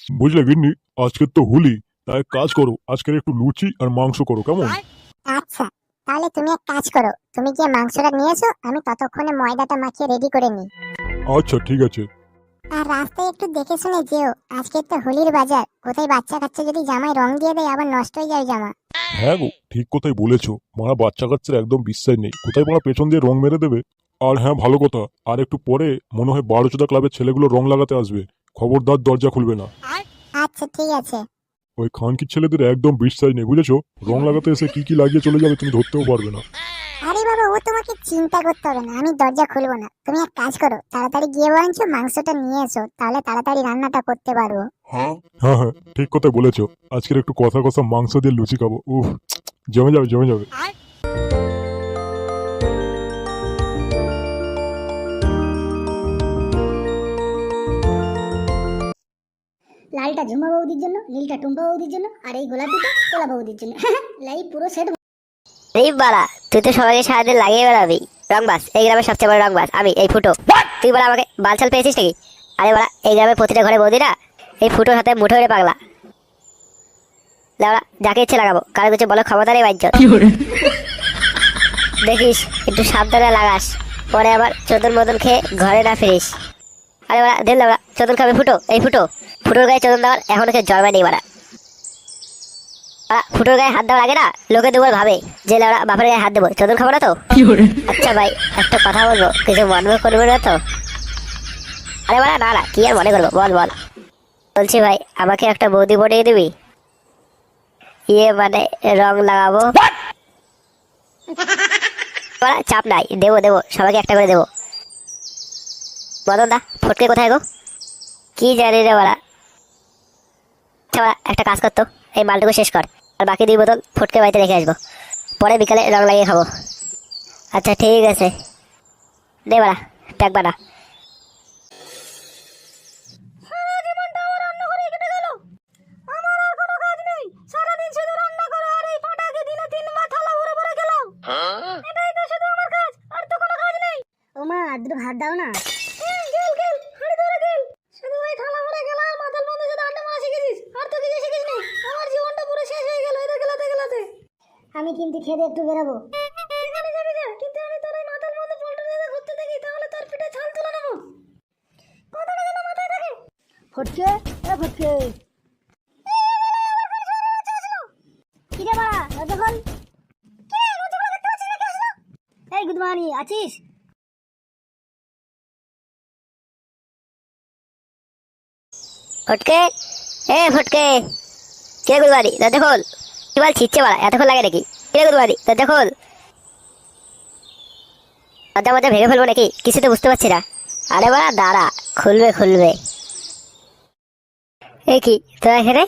বুঝলে গিন্নি, আজকের তো হোলি, তাই এক কাজ করো, আজকের একটু লুচি আর মাংস করো কেমন? আচ্ছা, তাহলে তুমি এক কাজ করো, তুমি গিয়ে মাংসটা নিয়ে এসো, আমি ততক্ষণে ময়দাটা মাখিয়ে রেডি করে নিই। আচ্ছা ঠিক আছে। আর রাস্তায় একটু দেখে শুনে যেও, আজকে তো হোলির বাজার, কোথায় বাচ্চা কাচ্চা যদি জামায় রং দিয়ে দেয় আবার নষ্ট হয়ে যায় জামা। হ্যাঁ গো, ঠিক কথাই বলেছো, মারা বাচ্চা কাচ্চার একদম বিশ্বাস নেই, কোথায় মারা পেছন দিয়ে রং মেরে দেবে। আর হ্যাঁ, ভালো কথা, আর একটু পরে মনে হয় বারোচোদা ক্লাবের ছেলেগুলো রং লাগাতে আসবে, খবরদার দরজা খুলবে না। আচ্ছা ঠিক আছে। ওই খানকির ছেলেদের একদম বিশ্বাস নেই বুঝেছো, রং লাগাতে এসে কি কি লাগিয়ে চলে যাবে তুমি ধরতেও পারবে না। আরে বাবা, ও তোমাকে চিন্তা করতে হবে না, আমি দরজা খুলবো না। তুমি এক কাজ করো, তাড়াতাড়ি গিয়ে বরঞ্চ মাংসটা নিয়ে এসো, তাহলে তাড়াতাড়ি রান্নাটা করতে পারবো। হ্যাঁ হ্যাঁ, ঠিক কথাই বলেছো, আজকের একটু কষা কষা মাংস দিয়ে লুচি খাবো, উফ, জমে যাবে জমে যাবে। লালটা ঝুমা বৌদির জন্য, নীলটা টুম্পা বৌদির জন্য, আর এই গোলাপিটা তোলা বৌদির জন্য। লাই পুরো সেট। এই বাড়া, তুই তো সবাইকে সারাদিন লাগিয়ে বেড়াবি রংবাজ, এই গ্রামের সবচেয়ে বড় রংবাজ আমি, এই ফুটো। তুই বলা আমাকে বালছাল পেয়েছিস নাকি? আরে বাড়া, এই গ্রামের প্রতিটা ঘরে বৌদিরা এই ফুটোর হাতে মুঠো রে পাগলা। লাউড়া, যাকে ইচ্ছে লাগাবো, কারো কিছু বলো ক্ষমতা নেই বাজ্য। দেখিস একটু সাবধানে লাগাস, পরে আবার চোদন মদন খেয়ে ঘরে না ফিরিস। আরে বাড়া, দেন লাউড়া, চোদন খাবে ফুটো, এই ফুটো, ফুটোর গায়ে চোদন দেওয়ার এখনো কেউ জন্মায় নেই বাড়া। ফুটোর গায়ে হাত দেওয়ার আগে না লোকে দুবার ভাবে যে লাউড়া বাপের গায়ে হাত দেবো, চোদন খাবো না তো। আচ্ছা ভাই, একটা কথা বলবো, কিছু মনে করবে না তো? আরে বাড়া, না না, কি আর মনে করবো, বল বল। বলছি ভাই, আমাকে একটা বৌদি পটিয়ে দিবি? ইয়ে মানে রং লাগাবো। বাড়া, চাপ নাই, দেবো দেবো, সবাইকে একটা করে দেবো। মদন দা, ফটকে কোথায় গো? কি জানি রে বাড়া। আচ্ছা বাড়া, একটা কাজ করতো, এই মালটুকু শেষ কর, আর বাকি 2 বোতল ফটকে বাড়িতে রেখে আসবো, পরে বিকালে রং লাগিয়ে খাবো। আচ্ছা ঠিক আছে, দে বাড়া, প্যাক বানা। ওমা, দুটো ভাত দাও না। আমি কিন্তু খেতে একটু বেরাবো। কিন্তু আমি তোর এই মাথার মধ্যে পল্টু দিয়ে ঘুরতে দেখি, তাহলে তোর পিঠে ছাল তুলে নেবো। কথাটা যেন মাথায় থাকে। ফটকে, এ ফটকে। কি রে বাড়া, দরজা খোল। কে লজ্জা করে দেখতে পাচ্ছিস না কে আসলো? এই গুদমানি, আছিস? ফটকে, এ ফটকে, কে গুলবাড়ি, দরজা খোল। কি বল ছিচ্ছে বাড়া, এতক্ষণ লাগে নাকি? কে গুলবাড়ি, দরজা খোল। দরজা মজা ভেঙে ফেলবো নাকি, কিছু তো বুঝতে পারছি না। আরে বাড়া দাঁড়া, খুলবে খুলবে। এ কি তোরা এখানে?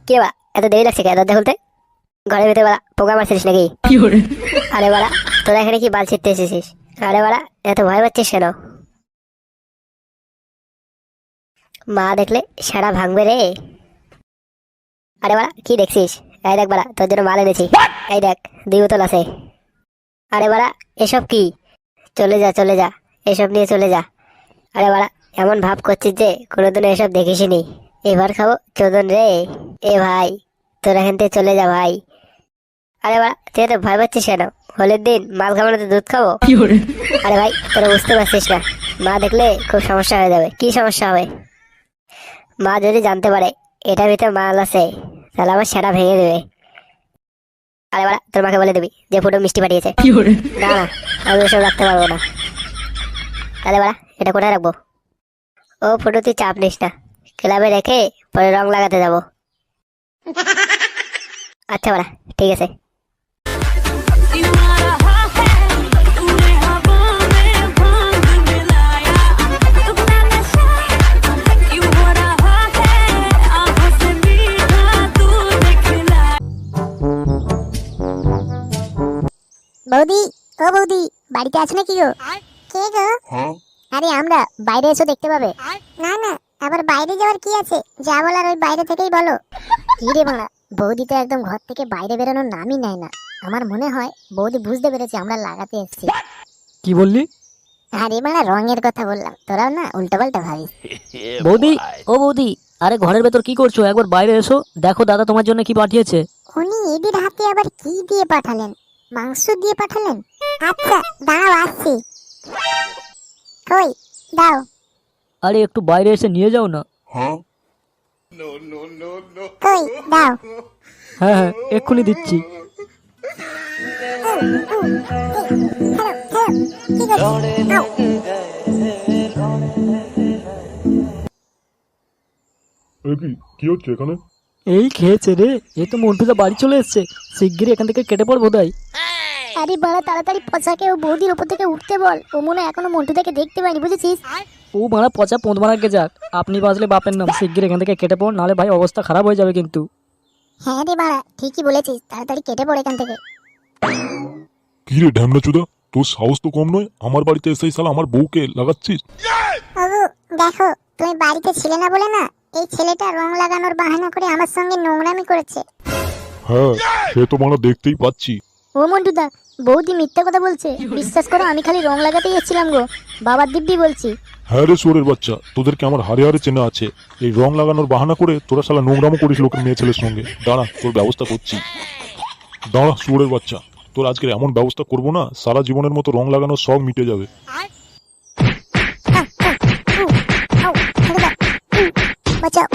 কে বা এত দেরি লাগছে কে দরজা খুলতে? ঘরের ভিতরে বাড়া পোকা মারছিস নাকি? আরে বাড়া, তোরা এখানে কি বাল ছিটতে এসেছিস? আরে বাড়া, এত ভয় পাচ্ছিস কেন? মা দেখলে সারা ভাঙবে রে। আরে বাড়া, কি দেখছিস? এই দেখ বাড়া, তোর জন্য মাল এনেছি, এই দেখ 2 বোতল আছে। আরে বাড়া, এসব কি? চলে যা চলে যা, এসব নিয়ে চলে যা। আরে বাড়া, এমন ভাব করছিস যে কোনোদিন এসব দেখিসনি, এবার খাবো চোদন রে। এ ভাই, তোর এখান থেকে চলে যা ভাই। আরে বাড়া, তুই এত ভয় পাচ্ছিস কেন? হোলির দিন মাল খাবো না তো দুধ খাবো? আরে ভাই, তোরা বুঝতে পারছিস না, মা দেখলে খুব সমস্যা হয়ে যাবে। কি সমস্যা হবে? মা যদি জানতে পারে এটার ভিতরে মাল আছে, তাহলে আমার সেটা ভেঙে দেবে। আরে বাড়া, তোর মাকে বলে দিবি যে ফুটো মিষ্টি পাঠিয়েছে। না না, আমি এসব রাখতে পারবো না। তাহলে বাড়া, এটা কোথায় রাখবো? ও ফুটো, তুই চাপ নিস না, ক্লাবে রেখে পরে রং লাগাতে যাবো। আচ্ছা বাড়া, ঠিক আছে। বৌদি, ও বৌদি, বাড়িতে আছে নাকি গো? কে গো? আরে আমরা, বাইরে এসো, দেখতে পাবে। না না, আবার বাইরে যাওয়ার কি আছে, যা বলার ওই বাইরে থেকেই বলো। কি রে বাড়া, বৌদি তো একদম ঘর থেকে বাইরে বেরোনোর নামই নেয় না। আমার মনে হয় বৌদি বুঝতে পেরেছে আমরা লাগাতে এসেছি। কি বললি? আরে বাড়া, রঙের কথা বললাম, তোরাও না উল্টো পাল্টা ভাবিস। বৌদি, ও বৌদি, আরে ঘরের ভেতর কি করছো? একবার বাইরে এসো, দেখো দাদা তোমার জন্য কি পাঠিয়েছে। উনি এদের হাতে আবার কি দিয়ে পাঠালেন? মাংস দিয়ে পাঠালেন? আচ্ছা দাঁড়াও আসছি। কই দাও। আরে একটু বাইরে এসে নিয়ে যাও না। কই দাও। হ্যাঁ হ্যাঁ, এক্ষুনি দিচ্ছি। কি করছিস? দাও। কি হচ্ছে এখানে? এই খেয়েছে রে, এ তো মন্টুদা বাড়ি চলে এসছে, শিগগিরই এখান থেকে কেটে পড়বো তাই। আরে বাড়া তাড়াতাড়ি পচাকে ও বৌদির উপর থেকে উঠতে বল, ও মনে হয় এখনো মন্টুদাকে দেখতে পায়নি, বুঝেছিস? ও মারা পচা পোঁত মারাকে যাক, আপনি বাঁচলে বাপের নাম, শিগগির এখান থেকে কেটে পড়, নাহলে ভাই অবস্থা খারাপ হয়ে যাবে কিন্তু। হ্যাঁ রে বাড়া ঠিকই বলেছিস, তাড়াতাড়ি কেটে পড় এখান থেকে। কি রে ঢ্যামনা চুদা, তোর সাহস তো কম নয়, আমার বাড়িতে এসেই শালা আমার বউকে লাগাচ্ছিস। বাবু দেখো, তুমি বাড়িতে ছিলে না বলে না এই ছেলেটা রং লাগানোর বাহানা করে আমার সঙ্গে নোংরামি করেছে। হ্যাঁ সে তো মারা দেখতেই পাচ্ছি। ও মন্টুদা, বৌদি মিথ্যা কথা বলছে, বিশ্বাস করো আমি খালি রং লাগাতেই এসেছিলাম গো, বাবার দিব্যি বলছি। হ্যাঁ রে সোরের বাচ্চা, তোদেরকে আমার হারে হারে চেনা আছে। এই রং লাগানোর বাহানা করে তোরা শালা নোংরামো করিস লোকের মেয়ে ছেলের সঙ্গে। দাঁড়া তোর ব্যবস্থা করছি, দাঁড়া সোরের বাচ্চা, তোর আজকের এমন ব্যবস্থা করবো না, সারা জীবনের মতো রং লাগানোর সব মিটে যাবে। বাঁচাও।